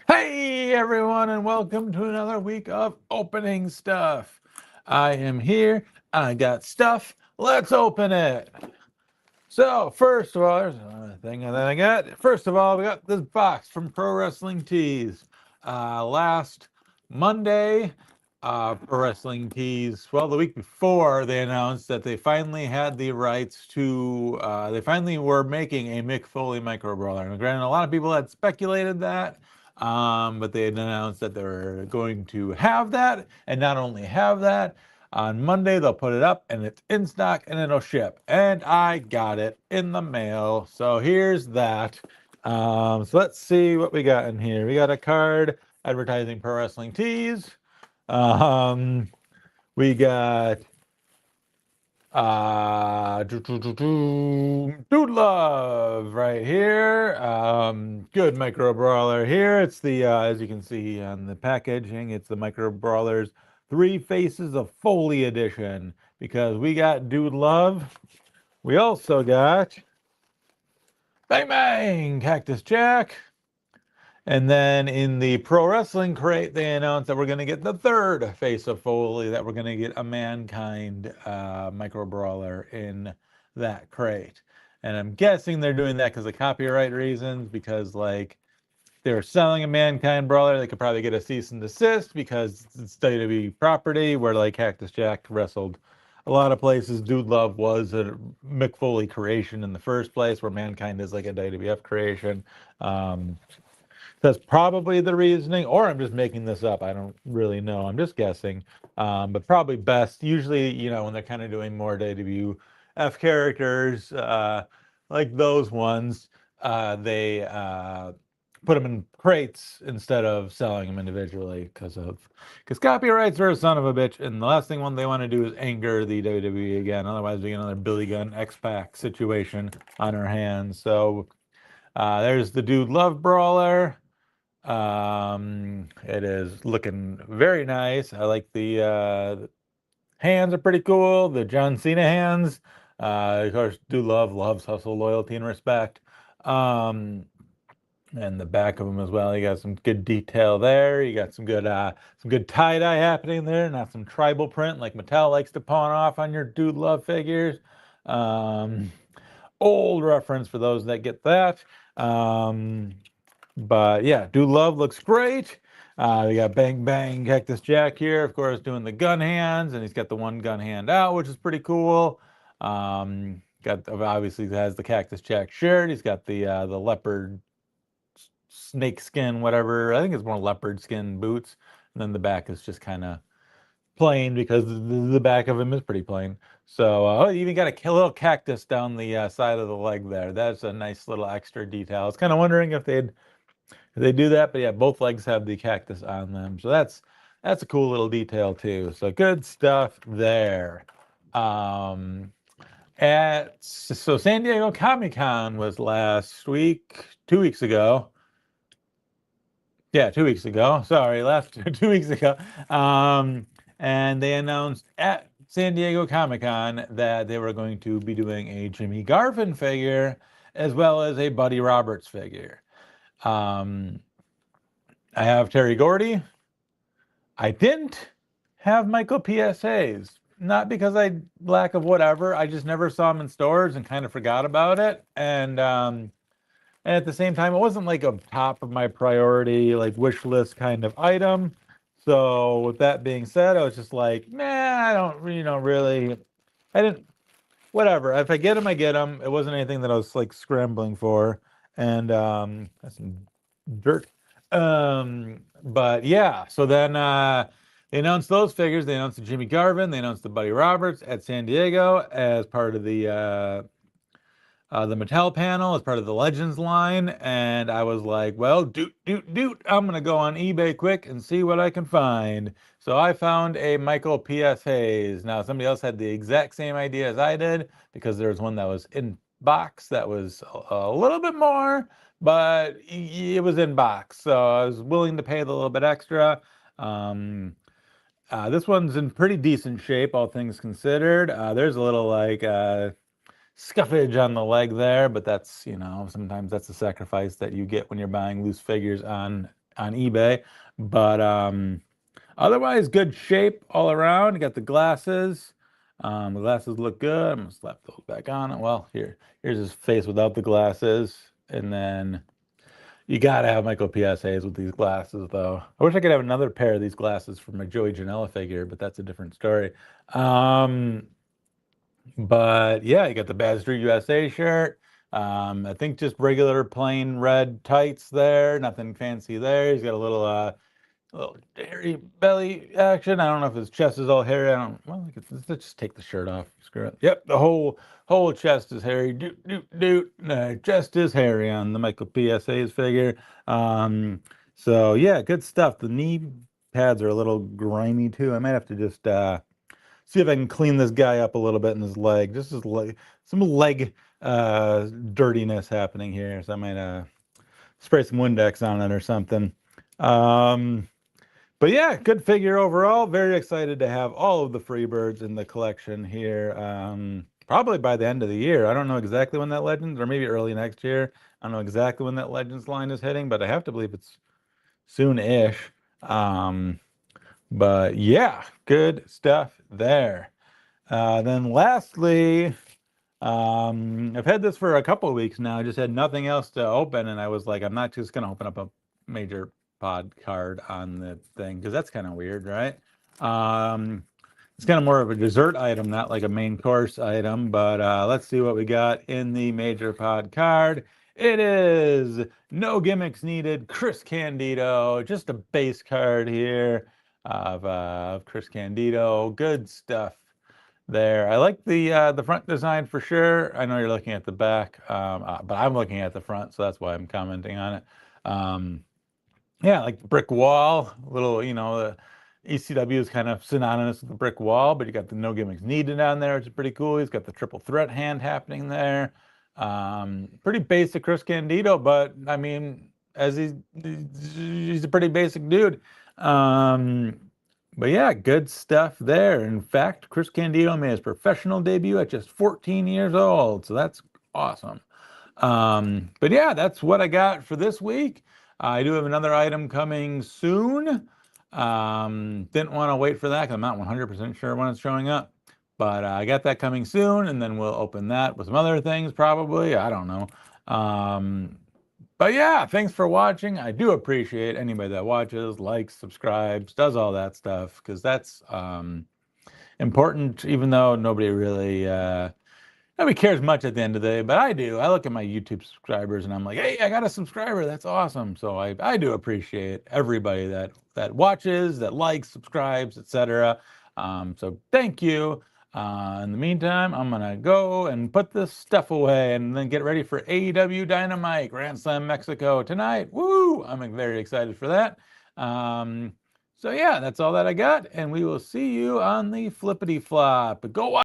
Hey everyone, and welcome to another week of opening stuff. I am here. I got stuff. Let's open it. So, first of all, there's another thing that I got. First of all, we got this box from Pro Wrestling Tees. Last Monday, Pro Wrestling Tees, well, the week before, they announced that they finally had the rights to, they finally were making a Mick Foley micro brawler. And granted, a lot of people had speculated that, but they had announced that they were going to have that, and not only have that, on Monday, they'll put it up and it's in stock and it'll ship. And I got it in the mail. So here's that. So let's see what we got in here. We got a card advertising Pro Wrestling Tees. We got Dude Love right here. Good micro brawler here. It's the as you can see on the packaging, it's the micro brawlers 3 Faces of Foley edition, because we got Dude Love. We also got Bang Bang Cactus Jack. And then in the Pro Wrestling crate, they announced that we're going to get the 3rd Face of Foley, that we're going to get a Mankind micro brawler in that crate. And I'm guessing they're doing that because of copyright reasons, because like they're selling a Mankind brawler, they could probably get a cease and desist because it's WWE property, where like Cactus Jack wrestled a lot of places. Dude Love was a Mick Foley creation in the first place, where Mankind is like a WWF creation. That's probably the reasoning, or I'm just making this up. I don't really know. I'm just guessing. But probably best, usually, when they're kind of doing more WWF characters, like those ones, they put them in crates instead of selling them individually, because copyrights are a son of a bitch. And the last thing they want to do is anger the WWE again. Otherwise, we get another Billy Gunn X-Pac situation on our hands. So there's the Dude Love brawler. It is looking very nice. I like the hands are pretty cool. The John Cena hands. Of course, loves hustle, loyalty, and respect. And the back of them as well. You got some good detail there. You got some good tie-dye happening there. Not some tribal print like Mattel likes to pawn off on your Dude Love figures. Old reference for those that get that. But yeah, Dude Love looks great. We got Bang Bang Cactus Jack here, of course, doing the gun hands, and he's got the one gun hand out, which is pretty cool. Obviously has the Cactus Jack shirt. He's got the leopard snake skin, whatever. I think it's more leopard skin boots. And then the back is just kind of plain, because the back of him is pretty plain. So you even got a little cactus down the side of the leg there. That's a nice little extra detail. I was kind of wondering if they do that, but yeah, both legs have the cactus on them. So that's a cool little detail too. So good stuff there. So San Diego Comic-Con was last week, 2 weeks ago. Yeah, 2 weeks ago. Sorry, last 2 weeks ago. And they announced at San Diego Comic-Con that they were going to be doing a Jimmy Garvin figure as well as a Buddy Roberts figure. I have Terry Gordy. I didn't have Michael PSAs, not because I lack of whatever. I just never saw them in stores and kind of forgot about it. And at the same time, it wasn't like a top of my priority, like wish list kind of item. So with that being said, I was just like, man, I don't, really, I didn't, whatever. If I get them, I get them. It wasn't anything that I was like scrambling for. And that's some dirt. But yeah, so then they announced those figures. They announced the Jimmy Garvin. They announced the Buddy Roberts at San Diego as part of the Mattel panel, as part of the Legends line. And I was like, well, doot, I'm going to go on eBay quick and see what I can find. So I found a Michael P.S. Hayes. Now, somebody else had the exact same idea as I did, because there was one that was in box that was a little bit more, but it was in box. So I was willing to pay the little bit extra. This one's in pretty decent shape, all things considered. There's a little like scuffage on the leg there, but that's, sometimes that's the sacrifice that you get when you're buying loose figures on on eBay. But otherwise, good shape all around. You got the glasses. The glasses look good. I'm gonna slap those back on. Well, here's his face without the glasses, and then you gotta have Michael PSAs with these glasses, though. I wish I could have another pair of these glasses for my Joey Janela figure, but that's a different story. But yeah, you got the Bad Street USA shirt. I think just regular plain red tights there. Nothing fancy there. He's got a little hairy belly action. I don't know if his chest is all hairy. Well, let's just take the shirt off. Screw it. Yep, the whole chest is hairy. Chest is hairy on the Michael PSA's figure. So yeah, good stuff. The knee pads are a little grimy too. I might have to just see if I can clean this guy up a little bit in his leg. Just his leg, some leg dirtiness happening here. So I might spray some Windex on it or something. But yeah, good figure overall. Very excited to have all of the Freebirds in the collection here. Probably by the end of the year. I don't know exactly when that Legends, or maybe early next year. I don't know exactly when that Legends line is hitting, but I have to believe it's soon-ish. But yeah, good stuff there. Then lastly, I've had this for a couple of weeks now. I just had nothing else to open, and I was like, I'm not just going to open up a major pod card on the thing, because that's kind of weird, right? It's kind of more of a dessert item, not like a main course item, but let's see what we got in the major pod card. It is no gimmicks needed, Chris Candido, just a base card here of Chris Candido. Good stuff there. I like the front design for sure. I know you're looking at the back, but I'm looking at the front, so that's why I'm commenting on it. Yeah, like the brick wall, little, the ECW is kind of synonymous with the brick wall, but you got the no gimmicks needed on there, which is pretty cool. He's got the triple threat hand happening there. Pretty basic Chris Candido, but I mean, he's a pretty basic dude. But yeah, good stuff there. In fact, Chris Candido made his professional debut at just 14 years old, so that's awesome. But yeah, that's what I got for this week. I do have another item coming soon. Didn't want to wait for that because I'm not 100% sure when it's showing up. But I got that coming soon, and then we'll open that with some other things probably. I don't know. But yeah, thanks for watching. I do appreciate anybody that watches, likes, subscribes, does all that stuff, because that's important, even though nobody cares much at the end of the day, but I do. I look at my YouTube subscribers and I'm like, hey, I got a subscriber. That's awesome. So I do appreciate everybody that watches, that likes, subscribes, etc. So thank you. In the meantime, I'm going to go and put this stuff away and then get ready for AEW Dynamite Grand Slam Mexico tonight. Woo! I'm very excited for that. So yeah, that's all that I got, and we will see you on the flippity flop. Go watch.